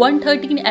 113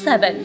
7.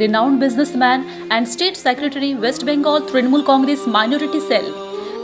renowned businessman and state secretary, West Bengal Trinamool Congress Minority Cell.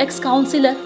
ex councillor,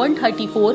134,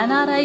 NRI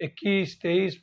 21, 23,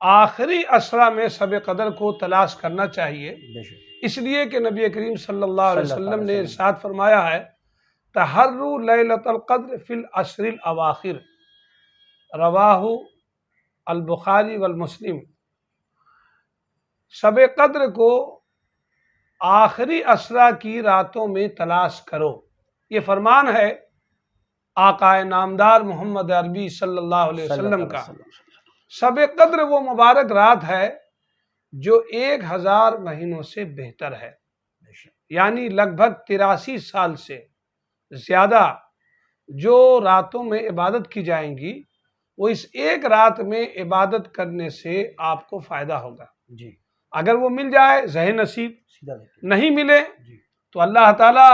آخری اسرا میں شب قدر کو تلاش کرنا چاہیے، بے شک اس لیے کہ نبی کریم صلی اللہ علیہ صلی اللہ وسلم علیہ نے وسلم ارشاد فرمایا ہے تحروا لیلۃ القدر فی العشر الاواخر، رواہ البخاری والمسلم۔ شب قدر کو آخری اسرا کی راتوں میں تلاش کرو، یہ فرمان ہے آقا نامدار محمد عربی صلی اللہ علیہ وسلم کا۔ شب قدر وہ مبارک رات ہے جو 1000 مہینوں سے بہتر ہے، یعنی لگ بھگ 83 سال سے زیادہ جو راتوں میں عبادت کی جائیں گی وہ اس ایک رات میں عبادت کرنے سے آپ کو فائدہ ہوگا۔ جی اگر وہ مل جائے ذہن نصیب، سیدھا دیکھیں۔ نہیں ملے جی تو اللہ تعالیٰ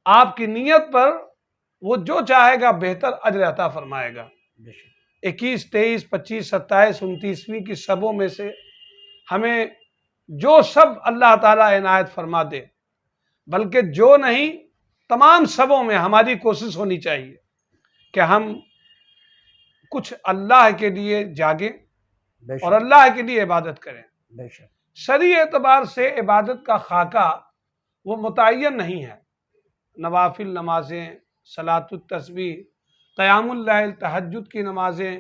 آپ کی نیت پر وہ جو چاہے گا بہتر اجر عطا فرمائے گا۔ بے شک 21، 23، 25، 27، 29ویں کی شبوں میں سے ہمیں جو شب اللہ تعالیٰ عنایت فرما دے، بلکہ جو نہیں تمام شبوں میں ہماری کوشش ہونی چاہیے کہ ہم کچھ اللہ کے لیے جاگیں بے اور شک اللہ کے لیے عبادت کریں۔ بے شک شرعی اعتبار سے عبادت کا خاکہ وہ متعین نہیں ہے، نوافل نمازیں، صلاۃ التسبیح، قیام اللیل، تہجد کی نمازیں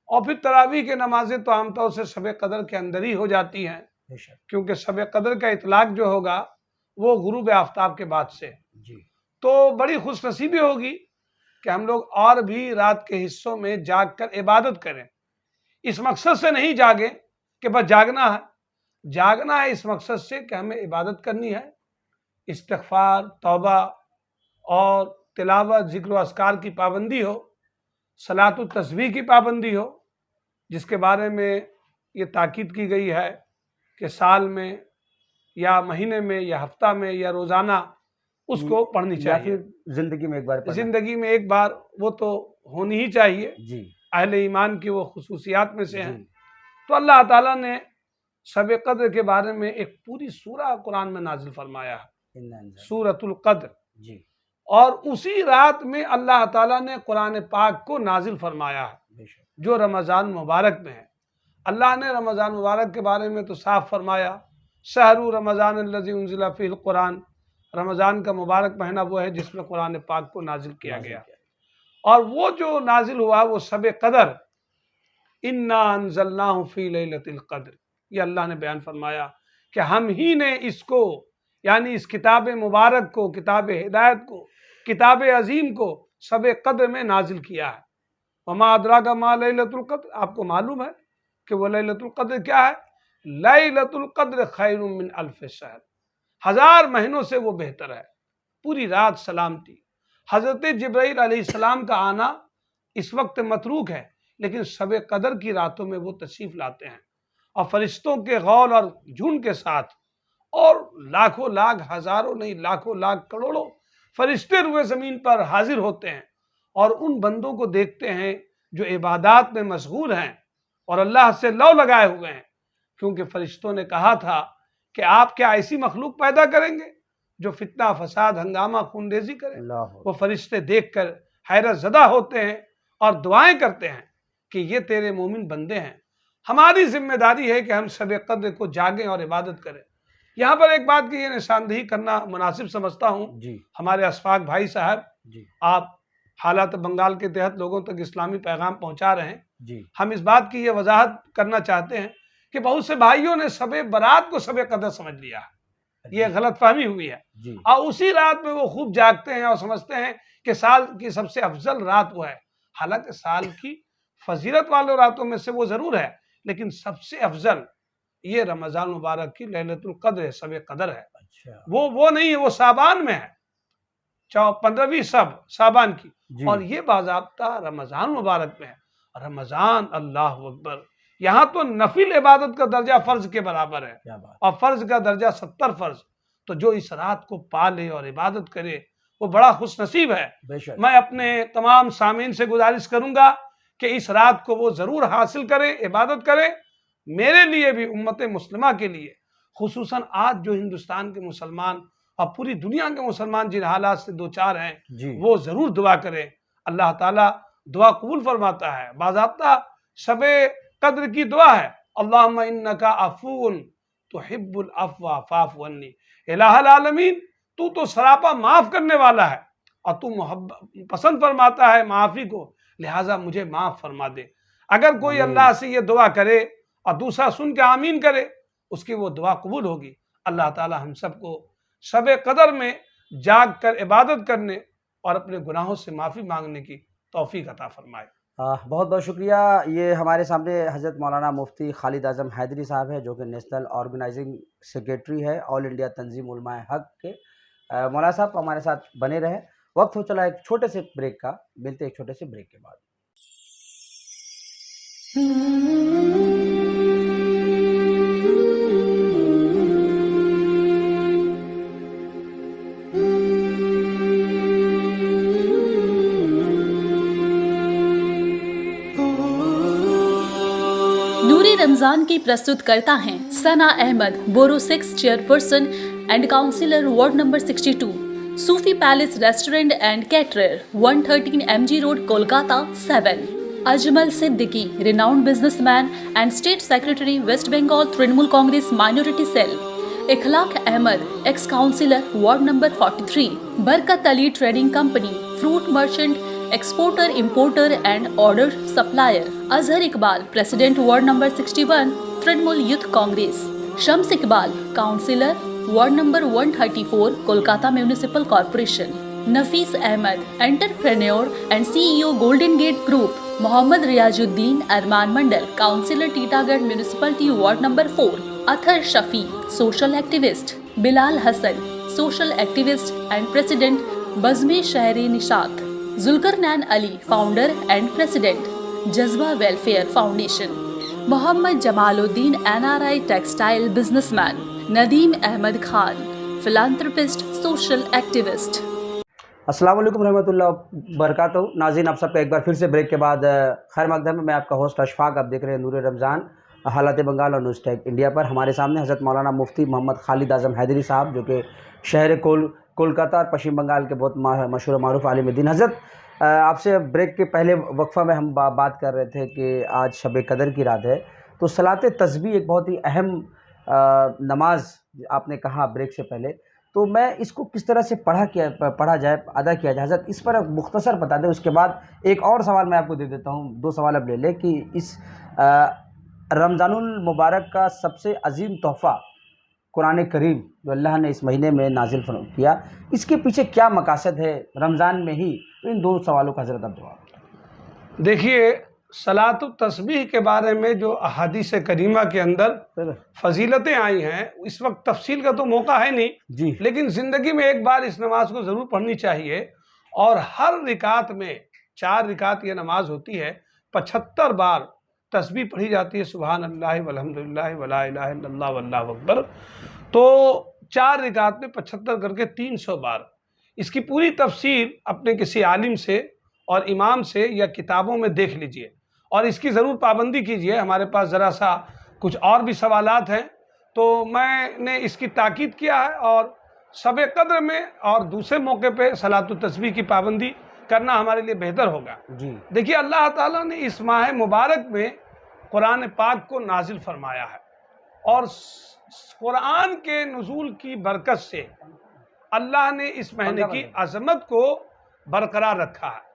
اور پھر تراویح کی نمازیں تو عام طور سے شب قدر کے اندر ہی ہو جاتی ہیں، بے شک کیونکہ شب قدر کا اطلاق جو ہوگا وہ غروب آفتاب کے بعد سے، جی تو بڑی خوش نصیبی ہوگی کہ ہم لوگ اور بھی رات کے حصوں میں جاگ کر عبادت کریں۔ اس مقصد سے نہیں جاگیں کہ بس جاگنا ہے، جاگنا ہے اس مقصد سے کہ ہمیں عبادت کرنی ہے، استغفار، توبہ اور تلاوت، ذکر و اذکار کی پابندی ہو، صلاۃ التسبیح کی پابندی ہو، جس کے بارے میں یہ تاکید کی گئی ہے کہ سال میں یا مہینے میں یا ہفتہ میں یا روزانہ اس کو پڑھنی یا چاہیے، پھر زندگی میں ایک بار پڑھنا۔ زندگی میں ایک بار وہ تو ہونی ہی چاہیے، جی اہل ایمان کی وہ خصوصیات میں سے ہیں۔ جی تو اللہ تعالیٰ نے شب قدر کے بارے میں ایک پوری سورہ قرآن میں نازل فرمایا ہے، سورۃ القدر، جی اور اسی رات میں اللہ تعالیٰ نے قرآن پاک کو نازل فرمایا ہے بے شک جو رمضان مبارک میں ہے۔ اللہ نے رمضان مبارک کے بارے میں تو صاف فرمایا شہر رمضان الذی انزل فیہ القرآن، رمضان کا مبارک مہینہ وہ ہے جس میں قرآن پاک کو نازل کیا گیا، اور وہ جو نازل ہوا وہ شب قدر، انا انزلناہ فی لیلۃ القدر، یہ اللہ نے بیان فرمایا کہ ہم ہی نے اس کو، یعنی اس کتاب مبارک کو، کتاب ہدایت کو، کتاب عظیم کو شب قدر میں نازل کیا ہے۔ وما ادراک ما لیلۃ القدر، آپ کو معلوم ہے کہ وہ لیلۃ القدر کیا ہے؟ لیلۃ القدر خیر من الف شہر، 1000 مہینوں سے وہ بہتر ہے، پوری رات سلامتی۔ حضرت جبرائیل علیہ السلام کا آنا اس وقت متروک ہے، لیکن شب قدر کی راتوں میں وہ تشریف لاتے ہیں، اور فرشتوں کے غول اور جھنڈ کے ساتھ، اور لاکھوں لاکھ، ہزاروں نہیں لاکھوں لاکھ کروڑوں فرشتے روئے زمین پر حاضر ہوتے ہیں اور ان بندوں کو دیکھتے ہیں جو عبادات میں مشغول ہیں اور اللہ سے لو لگائے ہوئے ہیں، کیونکہ فرشتوں نے کہا تھا کہ آپ کیا ایسی مخلوق پیدا کریں گے جو فتنہ، فساد، ہنگامہ، خون ریزی کرے؟ اللہ وہ فرشتے دیکھ کر حیرت زدہ ہوتے ہیں اور دعائیں کرتے ہیں کہ یہ تیرے مومن بندے ہیں۔ ہماری ذمہ داری ہے کہ ہم شب قدر کو جاگیں اور عبادت کریں۔ یہاں پر ایک بات کی یہ نشاندہی کرنا مناسب سمجھتا ہوں، جی ہمارے اشفاق بھائی صاحب، جی آپ حالات بنگال کے تحت لوگوں تک اسلامی پیغام پہنچا رہے ہیں، جی ہم اس بات کی یہ وضاحت کرنا چاہتے ہیں کہ بہت سے بھائیوں نے شب برات کو شب قدر سمجھ لیا ہے، یہ غلط فہمی ہوئی ہے، جی اور اسی رات میں وہ خوب جاگتے ہیں اور سمجھتے ہیں کہ سال کی سب سے افضل رات وہ ہے۔ حالانکہ سال کی فضیلت والوں راتوں میں سے وہ ضرور ہے، لیکن سب سے افضل یہ رمضان مبارک کی لیلۃ القدر ہے، شب قدر ہے۔ اچھا وہ نہیں ہے، وہ شعبان میں ہے، 15ویں شعبان کی، جی اور یہ باضابطہ رمضان مبارک میں ہے۔ رمضان، اللہ اکبر، یہاں تو نفل عبادت کا درجہ فرض کے برابر ہے، کیا بات اور فرض کا درجہ 70 فرض، تو جو اس رات کو پالے اور عبادت کرے وہ بڑا خوش نصیب ہے۔ بے شک میں اپنے تمام سامعین سے گزارش کروں گا کہ اس رات کو وہ ضرور حاصل کریں، عبادت کریں، میرے لیے بھی، امت مسلمہ کے لیے، خصوصاً آج جو ہندوستان کے مسلمان اور پوری دنیا کے مسلمان جن حالات سے دوچار ہیں، جی وہ ضرور دعا کریں۔ اللہ تعالیٰ دعا قبول فرماتا ہے۔ باضابطہ شب قدر کی دعا ہے، اللہم انکا عفون تحب العفو فاعف عنی، الہ العالمین تو سراپا معاف کرنے والا ہے اور تو پسند فرماتا ہے معافی کو، لہٰذا مجھے معاف فرما دے۔ اگر کوئی اللہ سے یہ دعا کرے اور دوسرا سن کے آمین کرے، اس کی وہ دعا قبول ہوگی۔ اللہ تعالی ہم سب کو شب قدر میں جاگ کر عبادت کرنے اور اپنے گناہوں سے معافی مانگنے کی توفیق عطا فرمائے۔ بہت بہت شکریہ۔ یہ ہمارے سامنے حضرت مولانا مفتی خالد اعظم حیدری صاحب ہے، جو کہ نیشنل آرگنائزنگ سیکریٹری ہے آل انڈیا تنظیم علماء حق کے۔ مولانا صاحب ہمارے ساتھ بنے رہے۔ وقت ہو چلا ایک چھوٹے سے بریک کا، ملتے ایک چھوٹے سے بریک کے بعد۔ نوری رمضان کی پرستت کرتا ہیں Sana Ahmed, borough 6 chairperson and councillor ward number 62، Sufi palace restaurant and caterer, 113 MG road, Kolkata 7۔ Ajmal Siddiqui, renowned businessman and state secretary, west Bengal Trinamool Congress minority cell. Akhlaq Ahmed, ex councillor ward number 43۔ Barkat Ali trading company, fruit merchant, exporter, importer and order supplier. Azhar Iqbal, president ward number 61 Trinamool youth Congress. Shams Iqbal, councillor ward number 134 Kolkata municipal corporation. Nafees Ahmed, entrepreneur and CEO golden gate group. Mohammad Riyazuddin Arman Mondal, councillor Titagarh municipality ward number 4۔ Athar Shafi, social activist. Bilal Hasan, social activist and president Bazm Shahri Nishat. Zulqarnain Ali, founder and president Jazba welfare foundation. Mohammad Jamaluddin, NRI textile businessman. Nadeem Ahmed Khan, philanthropist, social activist. السلام علیکم رحمۃ اللہ وبرکاتہ۔ ناظرین، آپ سب کا ایک بار پھر سے بریک کے بعد خیر مقدم ہے۔ میں آپ کا ہوسٹ اشفاق، آپ دیکھ رہے ہیں نور رمضان، حالات بنگال اور نیوز ٹیک انڈیا پر۔ ہمارے سامنے حضرت مولانا مفتی محمد خالد اعظم حیدری صاحب، جو کہ شہر کولکاتہ اور پشچم بنگال کے بہت مشہور و معروف عالم دین۔ حضرت، آپ سے بریک کے پہلے وقفہ میں ہم بات کر رہے تھے کہ آج شب قدر کی رات ہے، تو صلاۃ تسبیح ایک بہت ہی اہم نماز آپ نے کہا بریک سے پہلے، تو میں اس کو کس طرح سے پڑھا جائے، ادا کیا جائے، حضرت اس پر مختصر بتا دیں۔ اس کے بعد ایک اور سوال میں آپ کو دے دیتا ہوں، 2 سوال اب لے لیں کہ اس رمضان المبارک کا سب سے عظیم تحفہ قرآن کریم جو اللہ نے اس مہینے میں نازل کیا، اس کے پیچھے کیا مقاصد ہے رمضان میں ہی؟ تو ان 2 سوالوں کا حضرت اب جواب۔ دیکھیے، صلاۃ التسبیح کے بارے میں جو احادیث کریمہ کے اندر فضیلتیں آئی ہیں، اس وقت تفصیل کا تو موقع ہے نہیں جی، لیکن زندگی میں ایک بار اس نماز کو ضرور پڑھنی چاہیے۔ اور ہر رکعت میں 4 رکعت یہ نماز ہوتی ہے، 75 بار تسبیح پڑھی جاتی ہے، سبحان اللہ والحمد للہ ولا الہ الا اللہ واللہ اکبر۔ تو 4 رکعت میں 75 کر کے 300 بار۔ اس کی پوری تفصیل اپنے کسی عالم سے اور امام سے یا کتابوں میں دیکھ لیجئے اور اس کی ضرور پابندی کیجئے۔ ہمارے پاس ذرا سا کچھ اور بھی سوالات ہیں، تو میں نے اس کی تاکید کیا ہے، اور شب قدر میں اور دوسرے موقع پہ صلاۃ التسبیح کی پابندی کرنا ہمارے لیے بہتر ہوگا۔ جی، دیکھیے، اللہ تعالیٰ نے اس ماہ مبارک میں قرآن پاک کو نازل فرمایا ہے، اور قرآن کے نزول کی برکت سے اللہ نے اس مہینے کی عظمت کو برقرار رکھا ہے۔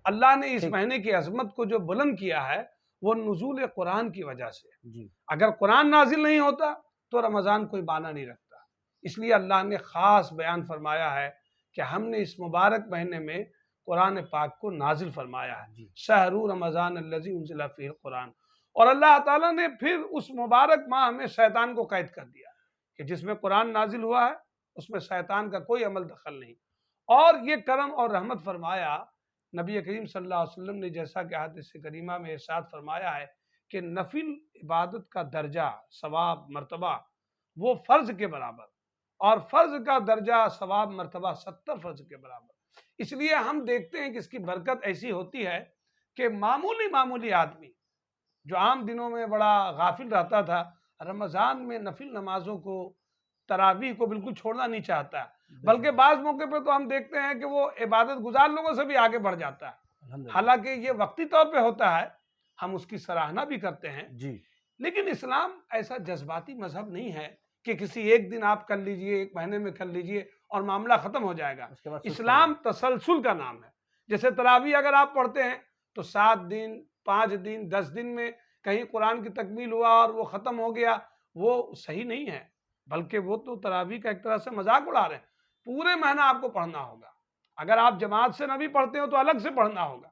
اللہ نے اس مہینے کی عظمت کو جو بلند کیا ہے وہ نزول قرآن کی وجہ سے۔ جی، اگر قرآن نازل نہیں ہوتا تو رمضان کوئی معنی نہیں رکھتا۔ اس لیے اللہ نے خاص بیان فرمایا ہے کہ ہم نے اس مبارک مہینے میں قرآن پاک کو نازل فرمایا ہے، شہر رمضان الذی انزل فیہ القرآن۔ اور اللہ تعالیٰ نے پھر اس مبارک ماہ میں شیطان کو قید کر دیا کہ جس میں قرآن نازل ہوا ہے اس میں شیطان کا کوئی عمل دخل نہیں۔ اور یہ کرم اور رحمت فرمایا نبی کریم صلی اللہ علیہ وسلم نے، جیسا کہ حدیث کریمہ میں ارشاد فرمایا ہے کہ نفل عبادت کا درجہ، ثواب، مرتبہ وہ فرض کے برابر، اور فرض کا درجہ، ثواب، مرتبہ 70 فرض کے برابر۔ اس لیے ہم دیکھتے ہیں کہ اس کی برکت ایسی ہوتی ہے کہ معمولی آدمی جو عام دنوں میں بڑا غافل رہتا تھا، رمضان میں نفل نمازوں کو، تراویح کو بالکل چھوڑنا نہیں چاہتا ہے، بلکہ بعض موقع پہ تو ہم دیکھتے ہیں کہ وہ عبادت گزار لوگوں سے بھی آگے بڑھ جاتا ہے۔ حالانکہ یہ وقتی طور پہ ہوتا ہے، ہم اس کی سراہنا بھی کرتے ہیں، جی لیکن اسلام ایسا جذباتی مذہب نہیں ہے کہ کسی ایک دن آپ کر لیجئے، ایک مہینے میں کر لیجئے اور معاملہ ختم ہو جائے گا۔ اس کے بعد سست ہو اسلام تسلسل کا نام ہے۔ جیسے تراویح اگر آپ پڑھتے ہیں تو 7 دن، 5 دن، 10 دن میں کہیں قرآن کی تکمیل ہوا اور وہ ختم ہو گیا، وہ صحیح نہیں ہے، بلکہ وہ تو تراویح کا ایک طرح سے مذاق اڑا رہے ہیں۔ پورے مہینہ آپ کو پڑھنا ہوگا۔ اگر آپ جماعت سے نہ بھی پڑھتے ہو تو الگ سے پڑھنا ہوگا،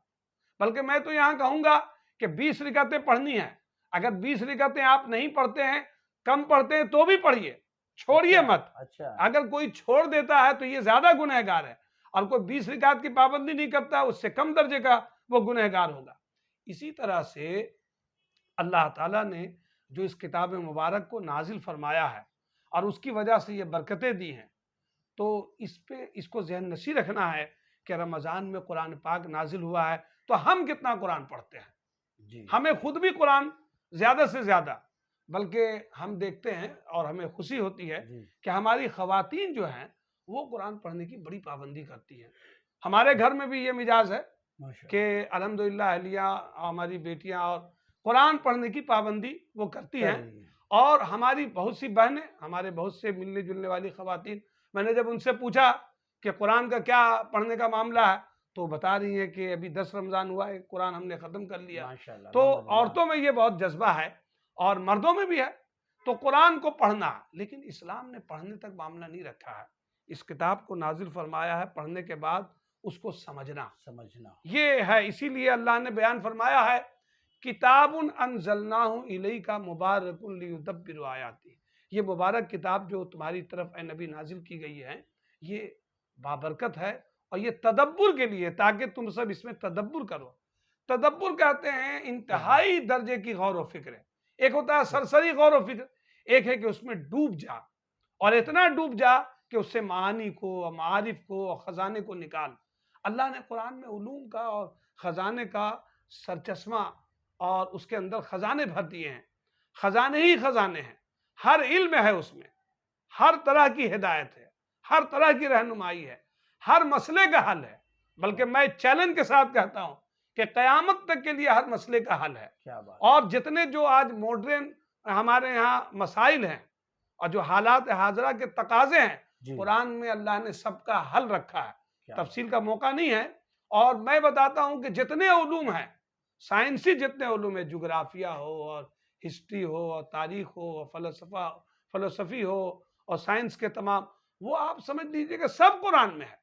بلکہ میں تو یہاں کہوں گا کہ 20 رکعتیں پڑھنی ہیں۔ اگر 20 رکعتیں آپ نہیں پڑھتے ہیں، کم پڑھتے ہیں تو بھی پڑھیے، چھوڑیے مت۔ اچھا اگر کوئی چھوڑ دیتا ہے تو یہ زیادہ گنہگار ہے، اور کوئی 20 رکعت کی پابندی نہیں کرتا اس سے کم درجے کا وہ گنہگار ہوگا۔ اسی طرح سے اللہ تعالیٰ نے جو اس کتاب مبارک کو نازل فرمایا ہے اور اس کی وجہ سے یہ برکتیں دی ہیں، تو اس کو ذہن نشین رکھنا ہے کہ رمضان میں قرآن پاک نازل ہوا ہے تو ہم کتنا قرآن پڑھتے ہیں۔ جی ہمیں خود بھی قرآن زیادہ سے زیادہ، بلکہ ہم دیکھتے ہیں اور ہمیں خوشی ہوتی ہے جی کہ ہماری خواتین جو ہیں وہ قرآن پڑھنے کی بڑی پابندی کرتی ہیں۔ ہمارے گھر میں بھی یہ مزاج ہے ماشاء کہ الحمدللہ اہلیہ ہماری بیٹیاں اور قرآن پڑھنے کی پابندی وہ کرتی ہیں، اور ہماری بہت سی بہنیں، ہمارے بہت سے ملنے جلنے والی خواتین، میں نے جب ان سے پوچھا کہ قرآن کا کیا پڑھنے کا معاملہ ہے تو بتا رہی ہیں کہ ابھی 10 رمضان ہوا ہے، قرآن ہم نے ختم کر لیا۔ ماشاء اللہ تو عورتوں میں یہ بہت جذبہ ہے اور مردوں میں بھی ہے، تو قرآن کو پڑھنا، لیکن اسلام نے پڑھنے تک معاملہ نہیں رکھا ہے۔ اس کتاب کو نازل فرمایا ہے، پڑھنے کے بعد اس کو سمجھنا یہ ہے۔ اسی لیے اللہ نے بیان فرمایا ہے کتاب انزلناہ الیک مبارک لیدبروا آیاتہ، یہ مبارک کتاب جو تمہاری طرف اے نبی نازل کی گئی ہے یہ بابرکت ہے، اور یہ تدبر کے لیے، تاکہ تم سب اس میں تدبر کرو۔ تدبر کہتے ہیں انتہائی درجے کی غور و فکر ہے۔ ایک ہوتا ہے سرسری غور و فکر، ایک ہے کہ اس میں ڈوب جا، اور اتنا ڈوب جا کہ اس سے معانی کو، معارف کو اور خزانے کو نکال۔ اللہ نے قرآن میں علوم کا اور خزانے کا سرچشمہ اور اس کے اندر خزانے بھر دیے ہیں، خزانے ہی خزانے ہیں، ہر علم ہے اس میں، ہر طرح کی ہدایت ہے، ہر طرح کی رہنمائی ہے، ہر مسئلے کا حل ہے، بلکہ میں چیلنج کے ساتھ کہتا ہوں کہ قیامت تک کے لیے ہر مسئلے کا حل ہے۔ اور جتنے جو آج ماڈرن ہمارے یہاں مسائل ہیں اور جو حالات حاضرہ کے تقاضے ہیں، قرآن میں اللہ نے سب کا حل رکھا ہے۔ تفصیل کا موقع نہیں ہے، اور میں بتاتا ہوں کہ جتنے علوم ہیں، سائنسی جتنے علوم ہیں، جغرافیہ ہو اور ہسٹری ہو اور تاریخ ہو اور فلسفی ہو اور سائنس کے تمام، وہ آپ سمجھ لیجئے کہ سب قرآن میں ہے۔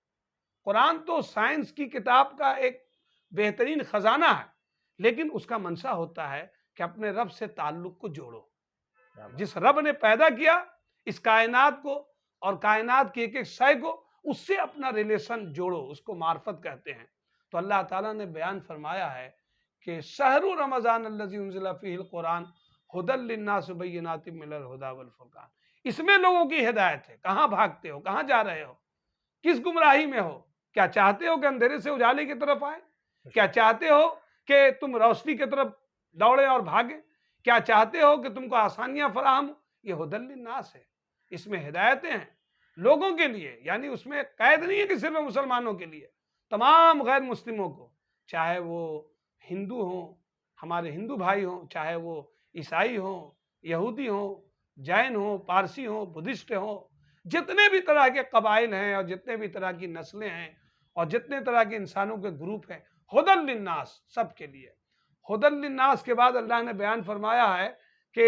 قرآن تو سائنس کی کتاب کا ایک بہترین خزانہ ہے، لیکن اس کا منشا ہوتا ہے کہ اپنے رب سے تعلق کو جوڑو۔ جس رب نے پیدا کیا اس کائنات کو اور کائنات کی ایک ایک شے کو، اس سے اپنا ریلیشن جوڑو، اس کو معرفت کہتے ہیں۔ تو اللہ تعالیٰ نے بیان فرمایا ہے کہ شہر رمضان الذی انزل فیہ القرآن ھدی للناس بینات من الھدی والفرقان، اس میں لوگوں کی ہدایت ہے۔ کہاں بھاگتے ہو، کہاں جا رہے ہو، کس گمراہی میں ہو؟ کیا چاہتے ہو کہ اندھیرے سے اجالے کی طرف آئے؟ کیا چاہتے ہو کہ تم روشنی کی طرف دوڑے اور بھاگے؟ کیا چاہتے ہو کہ تم کو آسانیاں فراہم ہو؟ یہ ھدی للناس ہے، اس میں ہدایتیں ہیں لوگوں کے لیے، یعنی اس میں قید نہیں ہے کہ صرف مسلمانوں کے لیے، تمام غیر مسلموں کو، چاہے وہ ہندو ہوں، ہمارے ہندو بھائی ہوں، چاہے وہ عیسائی ہوں، یہودی ہوں، جین ہوں، پارسی ہوں، بدھسٹ ہوں، جتنے بھی طرح کے قبائل ہیں اور جتنے بھی طرح کی نسلیں ہیں اور جتنے طرح کے انسانوں کے گروپ ہیں، ھدی للناس، سب کے لیے۔ ھدی للناس کے بعد اللہ نے بیان فرمایا ہے کہ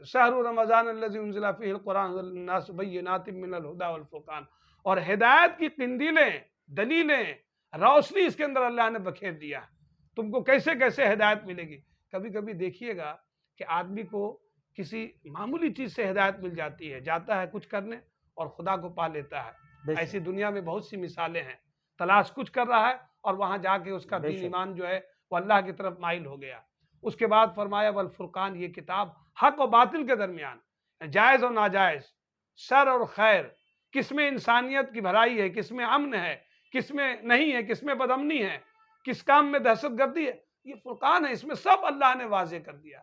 شہر رمضان الذی انزل فیہ القرآن ھدی للناس بینات من الھدی والفرقان، اور ہدایت کی قندیلیں، دلیلیں، روشنی اس کے اندر اللہ نے بکھیر دیا ہے۔ تم کو کیسے کیسے ہدایت ملے گی؟ کبھی کبھی دیکھیے گا کہ آدمی کو کسی معمولی چیز سے ہدایت مل جاتی ہے، جاتا ہے کچھ کرنے اور خدا کو پا لیتا ہے۔ ایسی دنیا میں بہت سی مثالیں ہیں، تلاش کچھ کر رہا ہے اور وہاں جا کے اس کا دین ایمان جو ہے وہ اللہ کی طرف مائل ہو گیا۔ اس کے بعد فرمایا والفرقان، یہ کتاب حق و باطل کے درمیان، جائز اور ناجائز، شر اور خیر، کس میں انسانیت کی بھلائی ہے، کس میں امن ہے، کس میں نہیں ہے، کس میں بدامنی ہے، کس کام میں دہشت گردی ہے، یہ فرقان ہے، اس میں سب اللہ نے واضح کر دیا۔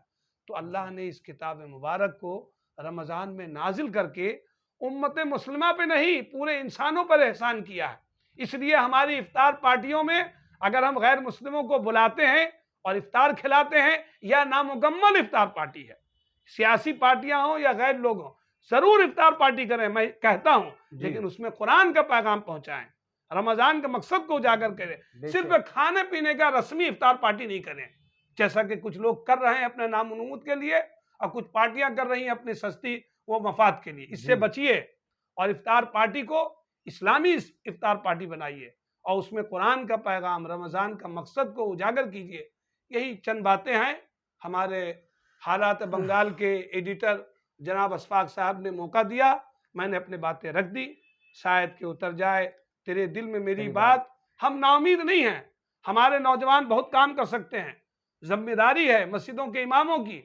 تو اللہ نے اس کتاب مبارک کو رمضان میں نازل کر کے امت مسلمہ پہ نہیں، پورے انسانوں پر احسان کیا ہے۔ اس لیے ہماری افطار پارٹیوں میں اگر ہم غیر مسلموں کو بلاتے ہیں اور افطار کھلاتے ہیں، یا نامکمل افطار پارٹی ہے، سیاسی پارٹیاں ہوں یا غیر لوگ ہوں، ضرور افطار پارٹی کریں، میں کہتا ہوں، لیکن اس میں قرآن کا پیغام پہنچائیں، رمضان کے مقصد کو اجاگر کریں، صرف کھانے پینے کا رسمی افطار پارٹی نہیں کریں، جیسا کہ کچھ لوگ کر رہے ہیں اپنے نام و نمود کے لیے، اور کچھ پارٹیاں کر رہی ہیں اپنی سستی وہ مفاد کے لیے۔ اس سے بچیے اور افطار پارٹی کو اسلامی افطار پارٹی بنائیے، اور اس میں قرآن کا پیغام، رمضان کا مقصد کو اجاگر کیجیے۔ یہی چند باتیں ہیں۔ ہمارے حالات بنگال کے ایڈیٹر جناب اشفاق صاحب نے موقع دیا، میں نے اپنی باتیں رکھ دی، شاید کہ اتر جائے تیرے دل میں میری بات۔ ہم نا امید نہیں ہیں، ہمارے نوجوان بہت کام کر سکتے ہیں۔ ذمہ داری ہے مسجدوں کے اماموں کی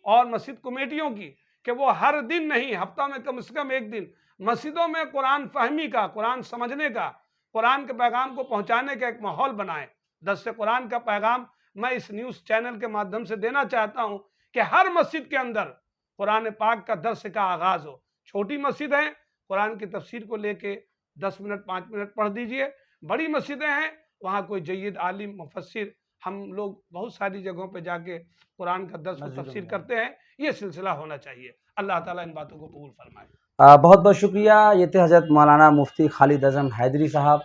اور مسجد کمیٹیوں کی کہ وہ ہر دن نہیں، ہفتہ میں کم سے کم ایک دن مسجدوں میں قرآن فہمی کا، قرآن سمجھنے کا، قرآن کے پیغام کو پہنچانے کا ایک ماحول بنائیں۔ درس قرآن کا پیغام میں اس نیوز چینل کے مادھیم سے دینا چاہتا ہوں کہ ہر مسجد کے اندر قرآن پاک کا درس کا آغاز ہو۔ چھوٹی مسجد ہیں، قرآن کی تفسیر کو لے کے 10 منٹ 5 منٹ پڑھ دیجئے۔ بڑی مسجدیں ہیں، وہاں کوئی جید عالم مفسر، ہم لوگ بہت ساری جگہوں پہ جا کے قرآن کا درس و تفسیر کرتے ہیں۔ یہ سلسلہ ہونا چاہیے۔ اللہ تعالیٰ ان باتوں کو قبول فرمائے۔ بہت بہت شکریہ۔ یہ تھے حضرت مولانا مفتی خالد اعظم حیدری صاحب،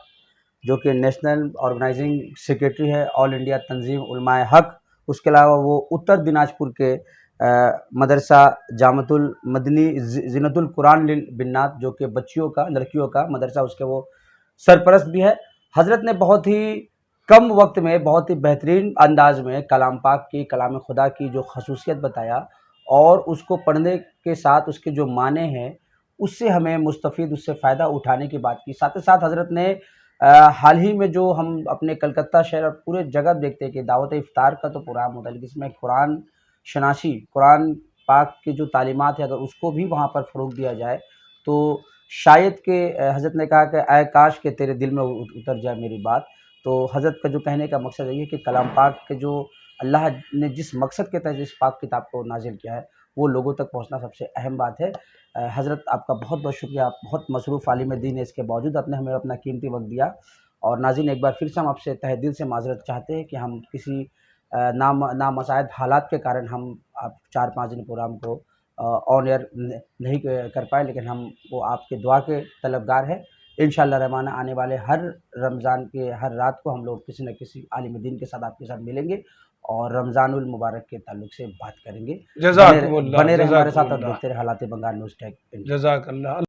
جو کہ نیشنل آرگنائزنگ سیکریٹری ہے آل انڈیا تنظیم علماء حق۔ اس کے علاوہ وہ اتر دیناج پور کے مدرسہ جامعۃ المدنی زینت القرآن للبنات، جو کہ بچیوں کا، لڑکیوں کا مدرسہ، اس کے وہ سرپرست بھی ہے۔ حضرت نے بہت ہی کم وقت میں بہت ہی بہترین انداز میں کلام پاک کی، کلام خدا کی جو خصوصیت بتایا، اور اس کو پڑھنے کے ساتھ اس کے جو معنی ہیں اس سے ہمیں مستفید، اس سے فائدہ اٹھانے کی بات کی۔ ساتھ ہی ساتھ حضرت نے حال ہی میں جو ہم اپنے کلکتہ شہر اور پورے جگہ دیکھتے ہیں کہ دعوت افطار کا تو پروگرام ہوتا ہے، لیکن اس میں قرآن شناسی، قرآن پاک کی جو تعلیمات ہے، اگر اس کو بھی وہاں پر فروغ دیا جائے تو شاید کہ حضرت نے کہا کہ اے کاش کہ تیرے دل میں اتر جائے میری بات۔ تو حضرت کا جو کہنے کا مقصد یہ ہے کہ کلام پاک کے جو اللہ نے جس مقصد کے تحت اس پاک کتاب کو نازل کیا ہے وہ لوگوں تک پہنچنا سب سے اہم بات ہے۔ حضرت آپ کا بہت بہت شکریہ، آپ بہت مصروف عالم دین ہے، اس کے باوجود آپ نے ہمیں اپنا قیمتی وقت دیا۔ اور ناظرین، ایک بار پھر سے ہم آپ سے تہ دل سے معذرت چاہتے ہیں کہ ہم کسی نامساعد حالات کے کارن ہم آپ 4-5 دن پروگرام کو آن ایئر نہیں کر پائے، لیکن ہم وہ آپ کے دعا کے طلبگار ہیں۔ انشاءاللہ رحمانہ آنے والے ہر رمضان کے ہر رات کو ہم لوگ کسی نہ کسی عالم دین کے ساتھ آپ کے ساتھ ملیں گے اور رمضان المبارک کے تعلق سے بات کریں گے۔ جزاکم اللہ، بنے رہے ہمارے ساتھ اور جزاکم اللہ۔ دیکھتے رہے حالات بنگال نیوز ٹیک۔ جزاک اللہ۔